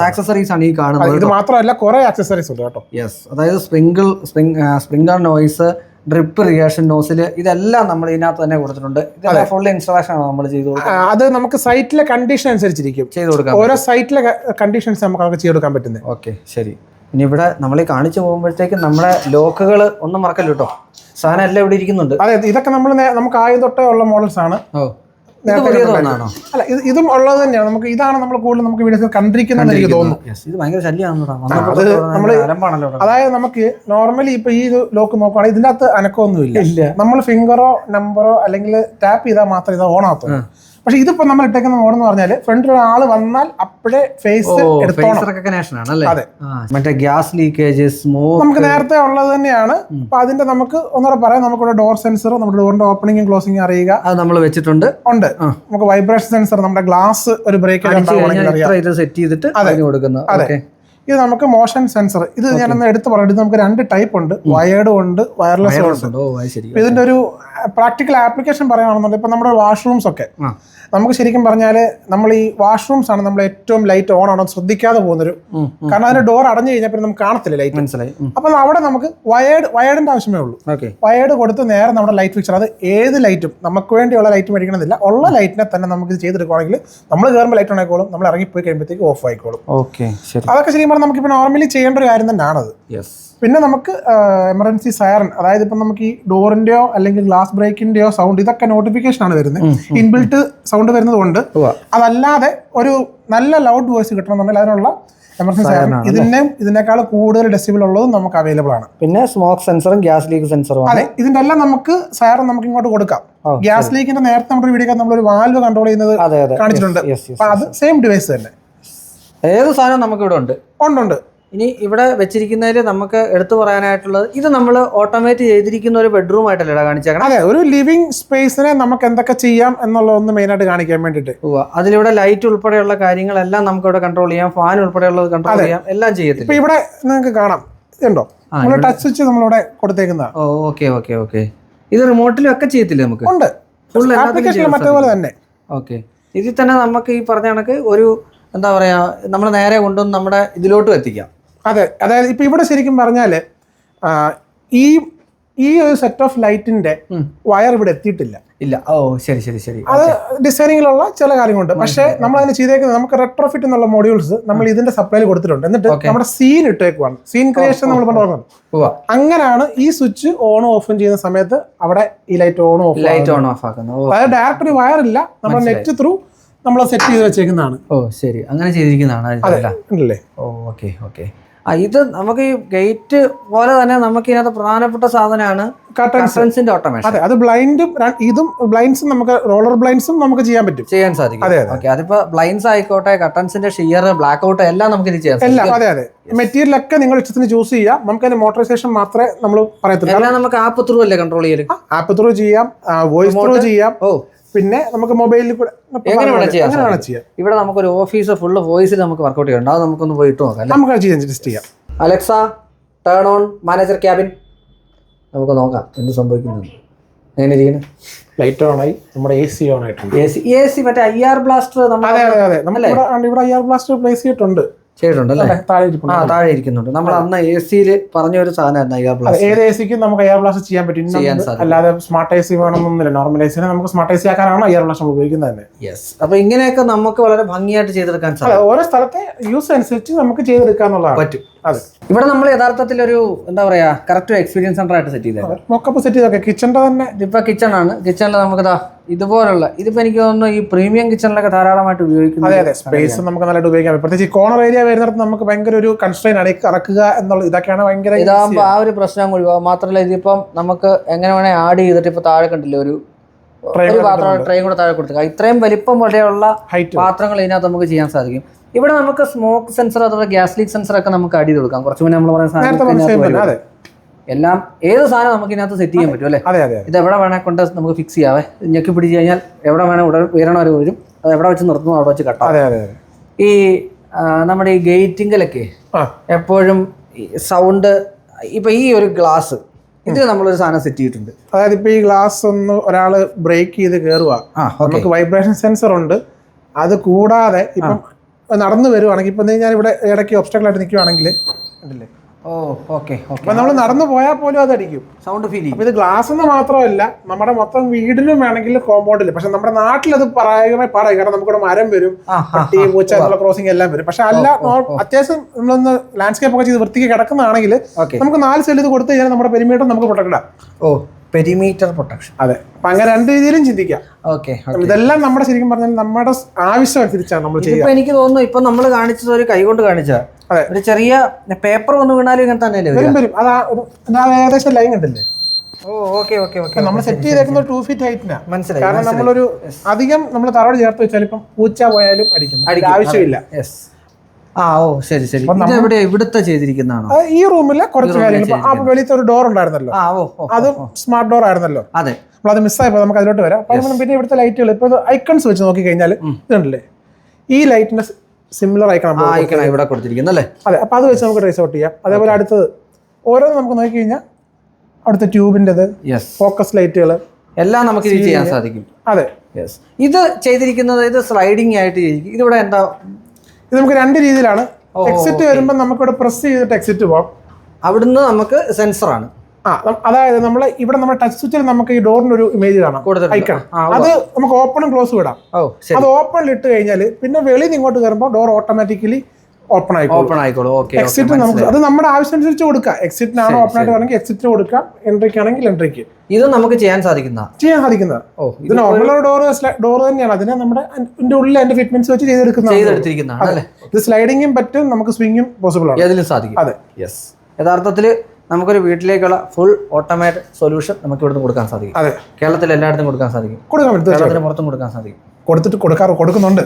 ആക്സസറീസ് ആണ് ഈ കാണുന്നത്. ഇത് മാത്രമല്ല കുറെ ആക്സസറീസ് ഉണ്ട് കേട്ടോ. അതായത് സ്പ്രിംഗ്ലർ നോയ്സ്, ഡ്രിപ്പ് റിയേഷൻ നോസിൽ, ഇതെല്ലാം നമ്മൾ ഇതിനകത്ത് തന്നെ കൊടുത്തിട്ടുണ്ട്. ഇതെല്ലാം ഫുൾ ഇൻസ്റ്റാളേഷൻ ആണ് നമ്മൾ ചെയ്തു കൊടുക്കുന്നത്. അത് നമുക്ക് സൈറ്റിലെ കണ്ടീഷൻ അനുസരിച്ചിരിക്കും ചെയ്ത് കൊടുക്കാം. ഓരോ സൈറ്റിലെ കണ്ടീഷൻസ് നമുക്ക് ചെയ്ത് കൊടുക്കാൻ പറ്റുന്നത്. ഓക്കെ, ശരി. ഇനി ഇവിടെ നമ്മൾ ഈ കാണിച്ചു പോകുമ്പോഴത്തേക്ക് നമ്മുടെ ലോക്കുകൾ ഒന്നും മറക്കല്ലോ കേട്ടോ. സാധനം എല്ലാം ഇവിടെ ഇരിക്കുന്നുണ്ട്. അതെ, ഇതൊക്കെ നമുക്ക് ആദ്യം തൊട്ടേ ഉള്ള മോഡൽസ് ആണ്. അല്ല, ഇതും ഉള്ളത് തന്നെയാണ്. ഇതാണ് നമ്മൾ കൂടുതൽ നമുക്ക് വീഡിയോസ് കണ്ടിരിക്കുന്നത് എനിക്ക് തോന്നുന്നു. അതായത് നമുക്ക് നോർമലി ഇപ്പൊ ഈ ലോക്ക് നോക്കുകയാണെങ്കിൽ ഇതിന്റെ അകത്ത് അനക്കമൊന്നുമില്ല. നമ്മൾ ഫിംഗറോ നമ്പറോ അല്ലെങ്കിൽ ടാപ്പ് ചെയ്താൽ മാത്രമേ ഇത് ഓൺ ആകത്തുള്ളൂ. പക്ഷെ ഇതിപ്പോ നമ്മൾ ഇട്ടേക്കുന്ന മോഡ് എന്ന് പറഞ്ഞാൽ ഫ്രണ്ടിൽ ഒരാൾ വന്നാൽ അപ്പോഴേ ഫേസ് അതെ. മറ്റേ ഗ്യാസ് ലീക്കേജസ് നമുക്ക് നേരത്തെ ഉള്ളത് തന്നെയാണ്. അപ്പൊ അതിന്റെ നമുക്ക് ഒന്നുകൂടെ പറയാം, നമുക്കിവിടെ ഡോർ സെൻസർ, നമ്മുടെ ഡോറിന്റെ ഓപ്പണിംഗും ക്ലോസിംഗ് അറിയുക, അത് നമ്മൾ വെച്ചിട്ടുണ്ട്. നമുക്ക് വൈബ്രേഷൻ സെൻസർ, നമ്മുടെ ഗ്ലാസ് ഒരു ബ്രേക്ക് സെറ്റ് ചെയ്തിട്ട് കൊടുക്കുന്നത്. അതെ. ഇത് നമുക്ക് മോഷൻ സെൻസർ. ഇത് ഞാനൊന്ന് എടുത്ത് പറയുന്നത് നമുക്ക് 2 ടൈപ്പ് ഉണ്ട്, വയേർഡും ഉണ്ട്, വയർലെസ്സും ഉണ്ട്. ഇതിന്റെ ഒരു പ്രാക്ടിക്കൽ ആപ്ലിക്കേഷൻ പറയുകയാണെന്നുണ്ടെങ്കിൽ ഇപ്പൊ നമ്മുടെ വാഷ്റൂംസ് ഒക്കെ നമുക്ക് ശരിക്കും പറഞ്ഞാൽ നമ്മൾ ഈ വാഷ്റൂംസ് ആണ് നമ്മൾ ഏറ്റവും ലൈറ്റ് ഓൺ ആണോ ശ്രദ്ധിക്കാതെ പോകുന്നൊരു, കാരണം അതിന്റെ ഡോർ അടഞ്ഞു കഴിഞ്ഞാൽ പിന്നെ നമുക്ക് കാണത്തില്ല ലൈറ്റ്. മനസ്സിലായി. അപ്പൊ അവിടെ നമുക്ക് വയേർഡിന്റെ ആവശ്യമേ ഉള്ളൂ. വയേർഡ് കൊടുത്ത് നേരെ നമ്മുടെ ലൈറ്റ് ഫിക്സർ, അത് ഏത് ലൈറ്റും നമുക്ക് വേണ്ടിയുള്ള ലൈറ്റ് മേടിക്കണമെന്നില്ല, ഉള്ള ലൈറ്റിനെ തന്നെ നമുക്ക് ഇത് ചെയ്തെടുക്കുകയാണെങ്കിൽ നമ്മൾ കയറുമ്പോൾ ലൈറ്റ് ഓൺ ആയിക്കോളും, നമ്മൾ ഇറങ്ങിപ്പോയി കഴിയുമ്പോഴത്തേക്ക് ഓഫ് ആയിക്കോളും. അതൊക്കെ ശരിക്കും പറഞ്ഞാൽ നമുക്കിപ്പോൾ നോർമലി ചെയ്യേണ്ട ഒരു കാര്യം തന്നെയാണത്. പിന്നെ നമുക്ക് എമർജൻസി സൈറൻ, അതായത് ഇപ്പം നമുക്ക് ഈ ഡോറിന്റെയോ അല്ലെങ്കിൽ ഗ്ലാസ് ബ്രേക്കിന്റെയോ സൗണ്ട്, ഇതൊക്കെ നോട്ടിഫിക്കേഷൻ ആണ് വരുന്നത്. ഇൻബിൽട്ട് സൗണ്ട് വരുന്നത് കൊണ്ട് അതല്ലാതെ ഒരു നല്ല ലൗഡ് വോയിസ് കിട്ടണമെന്നുണ്ടെങ്കിൽ അതിനുള്ള എമർജൻസി സൈറൻ ഇതിനേക്കാൾ കൂടുതൽ ഡെസിബിൾ ഉള്ളതും നമുക്ക് അവൈലബിൾ ആണ്. പിന്നെ സ്മോക്ക് സെൻസറും ഗ്യാസ് ലീക്ക് സെൻസറും. അതെ, ഇതിന്റെ എല്ലാം നമുക്ക് സൈറൻ നമുക്ക് ഇങ്ങോട്ട് കൊടുക്കാം. ഗ്യാസ് ലീക്കിന്റെ നേരത്തെ നമ്മുടെ വീഡിയോ നമ്മളൊരു വാൽവ് കൺട്രോൾ ചെയ്യുന്നത് കാണിച്ചിട്ടുണ്ട്. അത് സെയിം ഡിവൈസ് തന്നെ. ഏത് സാധനം നമുക്ക് ഇവിടെ ഉണ്ട്. ഇനി ഇവിടെ വെച്ചിരിക്കുന്നതിൽ നമുക്ക് എടുത്തു പറയാനായിട്ടുള്ളത് ഇത് നമ്മൾ ഓട്ടോമേറ്റ് ചെയ്തിരിക്കുന്ന ഒരു ബെഡ്റൂം ആയിട്ടല്ലേ കാണിച്ചേക്കണം. അതെ, ഒരു ലിവിംഗ് സ്പേസിനെ നമുക്ക് എന്തൊക്കെ ചെയ്യാം എന്നുള്ളതൊന്ന് മെയിനായിട്ട് കാണിക്കാൻ വേണ്ടിയിട്ട്. അതിലിവിടെ ലൈറ്റ് ഉൾപ്പെടെയുള്ള കാര്യങ്ങളെല്ലാം നമുക്ക് ഇവിടെ കൺട്രോൾ ചെയ്യാം, ഫാൻ ഉൾപ്പെടെയുള്ളത് കൺട്രോൾ ചെയ്യാം, എല്ലാം ചെയ്യത്തില്ല. ഇപ്പൊ ഇവിടെ നിങ്ങൾക്ക് കാണാം, ഇതുണ്ടോ നമ്മൾ ടച്ച് സ്വിച്ച് നമ്മളിവിടെ കൊടുത്തേക്കുന്നതാണ്. Okay okay okay. ഇത് റിമോട്ടിലും ഒക്കെ ചെയ്യത്തില്ലേ നമുക്ക്? ഉണ്ട്, ഫുൾ ആപ്ലിക്കേഷൻ മറ്റേപോലെ തന്നെ. ഓക്കെ, ഇതിൽ തന്നെ നമുക്ക് ഈ പറഞ്ഞ കണക്ക് ഒരു എന്താ പറയാ നമ്മൾ നേരെ കൊണ്ടുവന്ന് നമ്മുടെ ഇതിലോട്ടും എത്തിക്കാം. അതെ, അതായത് ഇപ്പൊ ഇവിടെ ശരിക്കും പറഞ്ഞാല് ഈ ഈ ഒരു സെറ്റ് ഓഫ് ലൈറ്റിന്റെ വയർ ഇവിടെ എത്തിയിട്ടില്ല. ഇല്ല. ഓ ശരി ശരി ശരി. അത് ഡിസൈനിങ്ങിലുള്ള ചില കാര്യങ്ങളുണ്ട്. പക്ഷേ നമ്മൾ അതിന് ചെയ്തേക്കുന്നത് നമുക്ക് റെട്രോഫിറ്റ് എന്നുള്ള മോഡ്യൂൾസ് നമ്മൾ ഇതിന്റെ സപ്ലൈയിൽ കൊടുത്തിട്ടുണ്ട്. എന്നിട്ട് നമ്മുടെ സീൻ ഇട്ടേക്കുവാണ്, സീൻ ക്രിയേഷൻ നമ്മൾ പറഞ്ഞത്. അങ്ങനെയാണ് ഈ സ്വിച്ച് ഓണും ഓഫും ചെയ്യുന്ന സമയത്ത് അവിടെ ഈ ലൈറ്റ് ഓൺ ഓഫ് ആക്കുന്നത്. അതായത് ഡയറക്റ്റ് ഒരു വയർ ഇല്ല, നമ്മുടെ നെറ്റ് ത്രൂ നമ്മൾ സെറ്റ് ചെയ്ത് വെച്ചേക്കുന്നതാണ്. ഓ ശരി, അങ്ങനെ ചെയ്തിരിക്കുന്നതാണ്. അല്ലേ? ഓ ഓക്കെ ഓക്കെ. ഇത് നമുക്ക് ഈ ഗേറ്റ് പോലെ തന്നെ നമുക്ക് ഇതിനകത്ത് പ്രധാനപ്പെട്ട സാധനമാണ് കർട്ടൻസിന്റെ ഓട്ടോമേഷൻ. അതെ, അത് ബ്ലൈൻഡും ഇതും ബ്ലൈൻഡ്സും നമുക്ക് റോളർ ബ്ലൈൻഡ്സും നമുക്ക് ചെയ്യാൻ സാധിക്കും. അതെ ഓക്കെ. അതിപ്പോ ബ്ലൈൻഡ്സ് ആയിക്കോട്ടെ, കർട്ടൻസിന്റെ ഷിയർ, ബ്ലാക്ക് ഔട്ട് എല്ലാം നമുക്ക് ഇത് ചെയ്യാൻ സാധിക്കും. അതെ അതെ, മെറ്റീരിയൽ ഒക്കെ നിങ്ങൾ ഇഷ്ടത്തിന് ചൂസ് ചെയ്യാം. നമുക്ക് അതിന്റെ മോട്ടറൈസേഷൻ മാത്രമേ നമ്മൾ പറയത്തുള്ളൂ. എല്ലാം നമുക്ക് ആപ്പ് ത്രൂ അല്ലേ കൺട്രോൾ ചെയ്യല്? ആപ്പ് ത്രൂ ചെയ്യാം, വോയിസ് ത്രൂ ചെയ്യാം. ഓ, പിന്നെ നമുക്ക് മൊബൈലിൽ കൂടെ എങ്ങനെ വേണം ചെയ്യാം. ഇവിടെ നമുക്കൊരു ഓഫീസ് ഫുള്ള് വോയിസിൽ നമുക്ക് വർക്ക്ഔട്ട് ചെയ്യണം. അത് നമുക്കൊന്ന് പോയിട്ട് നോക്കാം. നമുക്ക് ചെയ്യാം. Alexa turn on manager cabin. നമുക്ക് നോക്കാം എന്ത് സംഭവിക്കുന്നു. എങ്ങനെ ഇരിക്കുന്നു? ലൈറ്റ് ഓൺ ആയി, നമ്മുടെ AC ഓൺ ആയിട്ടുണ്ട്. AC മറ്റേ IR ബ്ലാസ്റ്റർ ഇവിടെ IR ബ്ലാസ്റ്റർ പ്ലേസ് ചെയ്തിട്ടുണ്ട്. താഴെ ഇരിക്കുന്നുണ്ട്. നമ്മൾ അന്ന് AC പറഞ്ഞ ഒരു സാധനമായിരുന്നു. ഏത് ACക്കും നമുക്ക് IR ബ്ലാസ്റ്റർ ചെയ്യാൻ പറ്റും. അല്ലാതെ സ്മാർട്ട് AC വേണമെന്നൊന്നുമില്ല. നോർമൽ AC നമുക്ക് സ്മാർട്ട് AC ആക്കാനാണ് IR ബ്ലാസ്റ്റർ ഉപയോഗിക്കുന്നത് തന്നെ. അപ്പൊ ഇങ്ങനെയൊക്കെ നമുക്ക് വളരെ ഭംഗിയായിട്ട് ചെയ്തെടുക്കാൻ സാധിക്കും. ഓരോ സ്ഥലത്തെ യൂസ് അനുസരിച്ച് നമുക്ക് ചെയ്തെടുക്കാന്നുള്ളതാണ് പറ്റും. അതെ, ഇവിടെ നമ്മൾ യഥാർത്ഥത്തിൽ ഒരു എന്താ പറയാ കറക്റ്റ് എക്സ്പീരിയൻസ് സെന്റർ ആയിട്ട് സെറ്റ് ചെയ്തത്. മൊക്കപ്പ് സെറ്റ് ചെയ്തൊക്കെ കിച്ചണിന്റെ തന്നെ. ഇപ്പൊ കിച്ചൺ ആണ്. കിച്ചണിൽ നമുക്ക് ഇതുപോലുള്ള ഇതിപ്പോ എനിക്ക് തോന്നുന്നു ഈ പ്രീമിയം കിച്ചണിലൊക്കെ ധാരാളമായിട്ട് ഉപയോഗിക്കുന്നത്. അതെ, സ്പേസ് നമുക്ക് നല്ലതായിട്ട് ഉപയോഗിക്കാം. പ്രത്യേകിച്ച് ഈ കോർണർ ഏരിയ വരുന്നിടത്ത് നമുക്ക് ഭയങ്കര ഒരു കൺസ്ട്രെയിൻ ആണ് കറക്കുക എന്നുള്ളത്. ഇതൊക്കെയാണ് ഭയങ്കര ഇതാകുമ്പോൾ ആ ഒരു പ്രശ്നം ഒഴിവാകും. മാത്രമല്ല ഇതിപ്പം നമുക്ക് എങ്ങനെ വേണേൽ ആഡ് ചെയ്തിട്ട് ഇപ്പൊ താഴെ കണ്ടില്ലേ ഒരു പാത്രം ട്രെയിൻ കൂടെ താഴെ കൊടുക്കുക. ഇത്രയും വലിപ്പം പോലെയുള്ള പാത്രങ്ങൾ ഇതിനകത്ത് നമുക്ക് ചെയ്യാൻ സാധിക്കും. ഇവിടെ നമുക്ക് സ്മോക്ക് സെൻസർ അഥവാ ഗ്യാസ് ലീക്ക് സെൻസർ ഒക്കെ നമുക്ക് ആഡ് ചെയ്ത് കൊടുക്കാം. കുറച്ച് മുന്നേ നമ്മൾ പറയുന്ന എല്ലാം ഏത് സാധനം നമുക്ക് ഇതിനകത്ത് സെറ്റ് ചെയ്യാൻ പറ്റും അല്ലേ? ഇത് എവിടെ വേണേ കൊണ്ട് നമുക്ക് ഫിക്സ് ചെയ്യാവേ. ഞെക്കി പിടിച്ച് കഴിഞ്ഞാൽ എവിടെ വേണേ ഉയരണം വരെ വരും. അത് എവിടെ വെച്ച് നിർത്തുന്നു അവിടെ വെച്ച് കട്ടാം. ഈ നമ്മുടെ ഈ ഗേറ്റിങ്ങിലൊക്കെ എപ്പോഴും സൗണ്ട് ഇപ്പൊ ഈ ഒരു ഗ്ലാസ് ഇതിൽ നമ്മളൊരു സാധനം സെറ്റ് ചെയ്തിട്ടുണ്ട്. അതായത് ഇപ്പൊ ഈ ഗ്ലാസ് ഒന്ന് ഒരാൾ ബ്രേക്ക് ചെയ്ത് കയറുക, നമുക്ക് വൈബ്രേഷൻ സെൻസർ ഉണ്ട്. അത് കൂടാതെ ഇപ്പം നടന്നു വരുവാണെങ്കിൽ ഇപ്പൊ ഞാൻ ഇവിടെ ഇടയ്ക്ക് ഒബ്സ്റ്റക്കിൾ ആയിട്ട് നിൽക്കുവാണെങ്കിൽ ഉണ്ടല്ലേ, അപ്പൊ നമ്മൾ നടന്നു പോയാൽ പോലും അത് അടിക്കും, സൗണ്ട് ഫീൽ ചെയ്യും. ഇത് ഗ്ലാസ് എന്ന് മാത്രമല്ല നമ്മുടെ മൊത്തം വീടിനും വേണമെങ്കിൽ കോമ്പൗണ്ടിൽ. പക്ഷെ നമ്മുടെ നാട്ടിൽ അത് പറയും, കാരണം നമുക്കിവിടെ മരം വരും, പട്ടി പൂച്ച എന്നുള്ള ക്രോസിംഗ് എല്ലാം വരും. പക്ഷെ അല്ല, അത്യാവശ്യം നമ്മളൊന്ന് ലാൻഡ്സ്കേപ്പ് ഒക്കെ ചെയ്ത് വൃത്തിക്ക് കിടക്കുന്നതാണെങ്കിൽ നമുക്ക് 4 സെല്ല് ഇത് കൊടുത്തു കഴിഞ്ഞാൽ നമ്മുടെ പെരിമീറ്റർ നമുക്ക് പ്രൊട്ടക്ട് ആവും. Perimeter protection. അതെ, അപ്പൊ അങ്ങനെ 2 രീതിയിലും ചിന്തിക്കാം. ഇതെല്ലാം നമ്മുടെ ശരിക്കും പറഞ്ഞാൽ നമ്മുടെ ആവശ്യം അനുസരിച്ചാണ് നമ്മൾ ചെയ്യുക. എനിക്ക് തോന്നുന്നു ഇപ്പൊ നമ്മൾ കാണിച്ചത് ഒരു കൈകൊണ്ട് കാണിച്ച ഒരു ചെറിയ പേപ്പർ വന്ന് വീണാലും ഇങ്ങനെ തന്നെ വരും. അതാ ഏകദേശം ലൈൻ കണ്ടില്ലേ? നമ്മൾ സെറ്റ് ചെയ്തേക്കുന്ന 2 ഫീറ്റ് ഹൈറ്റിനാ. മനസ്സിലായി. കാരണം നമ്മളൊരു അധികം നമ്മൾ തറയോട് ചേർത്ത് വെച്ചാൽ ഇപ്പം പൂച്ച പോയാലും അടിക്കും, ആവശ്യമില്ല. ശരി ശരി. ഇവിടുത്തെ ചെയ്തിരിക്കുന്നതാണോ? ഈ റൂമിലെ കുറച്ച് കാര്യങ്ങൾ. വെളിയത്തെ ഒരു ഡോർ ഉണ്ടായിരുന്നല്ലോ, അതും സ്മാർട്ട് ഡോർ ആയിരുന്നല്ലോ. അതെ, നമ്മളത് മിസ്സായപ്പോ നമുക്ക് അതിലോട്ട് വരാം. പിന്നെ ഇവിടുത്തെ ലൈറ്റുകൾ ഇപ്പൊ ഐക്കൺസ് വെച്ച് നോക്കി കഴിഞ്ഞാൽ ഇതുണ്ടല്ലേ, ഈ ലൈറ്റിന്റെ സിമിലർ ഐക്കൺ ഇവിടെ കൊടുത്തിരിക്കുന്നല്ലേ? അതെ, അപ്പൊ അത് വെച്ച് നമുക്ക് ട്രേസ് ഔട്ട് ചെയ്യാം. അതേപോലെ അടുത്തത് ഓരോന്ന് നമുക്ക് നോക്കി കഴിഞ്ഞാൽ അവിടുത്തെ ട്യൂബിൻ്റെത്, ഫോക്കസ് ലൈറ്റുകൾ എല്ലാം നമുക്ക് ഇത് ചെയ്യാൻ സാധിക്കും. അതെ, ഇത് ചെയ്തിരിക്കുന്നത് ഇത് സ്ലൈഡിങ് ആയിട്ട് ചെയ്തിരിക്കും. ഇതിവിടെ എന്താ, ഇത് നമുക്ക് 2 രീതിയിലാണ്. എക്സിറ്റ് വരുമ്പോൾ നമുക്കിവിടെ പ്രസ് ചെയ്തിട്ട് എക്സിറ്റ് പോകാം. അവിടുന്ന് നമുക്ക് സെൻസറാണ്. അതായത് ഇവിടെ നമ്മുടെ ടച്ച് സ്വിച്ചിൽ നമുക്ക് ഈ ഡോറിന്റെ ഒരു ഇമേജ് കാണാം, ഐക്കൺ. അത് നമുക്ക് ഓപ്പണും ക്ലോസും ഇടാം. അത് ഓപ്പണിൽ ഇട്ട് കഴിഞ്ഞാൽ പിന്നെ വെളിയിൽ ഇങ്ങോട്ട് കയറുമ്പോൾ ഡോർ ഓട്ടോമാറ്റിക്കലി ഓപ്പൺ ആയിക്കോളും. എക്സിറ്റ് നമുക്ക് അത് നമ്മുടെ ആവശ്യം അനുസരിച്ച് കൊടുക്കാം. എക്സിറ്റിനാണോ ഓപ്പൺ ആയിട്ട് വേണമെങ്കിൽ എക്സിറ്റ് കൊടുക്കാം, എൻട്രിക്ക് ആണെങ്കിൽ എൻട്രിക്ക്. ഇത് നമുക്ക് ചെയ്യാൻ സാധിക്കുന്ന ഇത് നോർമൽ ഡോർ തന്നെയാണ്. അതിനെ നമ്മുടെ ഉള്ളിൽ അതിന്റെ ഫിറ്റ്മെന്റ്സ് വെച്ച് ചെയ്തെടുക്കുന്നതാണ്. ഇത് സ്ലൈഡിങ്ങും പറ്റും, നമുക്ക് സ്വിങ്ങും പോസിബിൾ ആണ്. സാധിക്കും. അതെ, യഥാർത്ഥത്തിൽ നമുക്കൊരു വീട്ടിലേക്കുള്ള ഫുൾ ഓട്ടോമാറ്റിക് സൊല്യൂഷൻ നമുക്ക് ഇവിടുന്ന് കൊടുക്കാൻ സാധിക്കും. അതെ, കേരളത്തിൽ എല്ലായിടത്തും കൊടുക്കാൻ സാധിക്കും, പുറത്തും കൊടുക്കാൻ സാധിക്കും. കൊടുക്കുന്നുണ്ട്.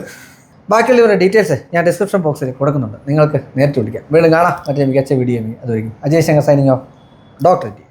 ബാക്കിയുള്ള ഇവരുടെ ഡീറ്റെയിൽസ് ഞാൻ ഡിസ്ക്രിപ്ഷൻ ബോക്സിൽ കൊടുക്കുന്നുണ്ട്, നിങ്ങൾക്ക് നേരിട്ട് വിളിക്കാം. വീണ്ടും കാണാം മറ്റേ മികച്ച വീഡിയോ. അതുവരെയും Ajay Shankar signing off, doctor T.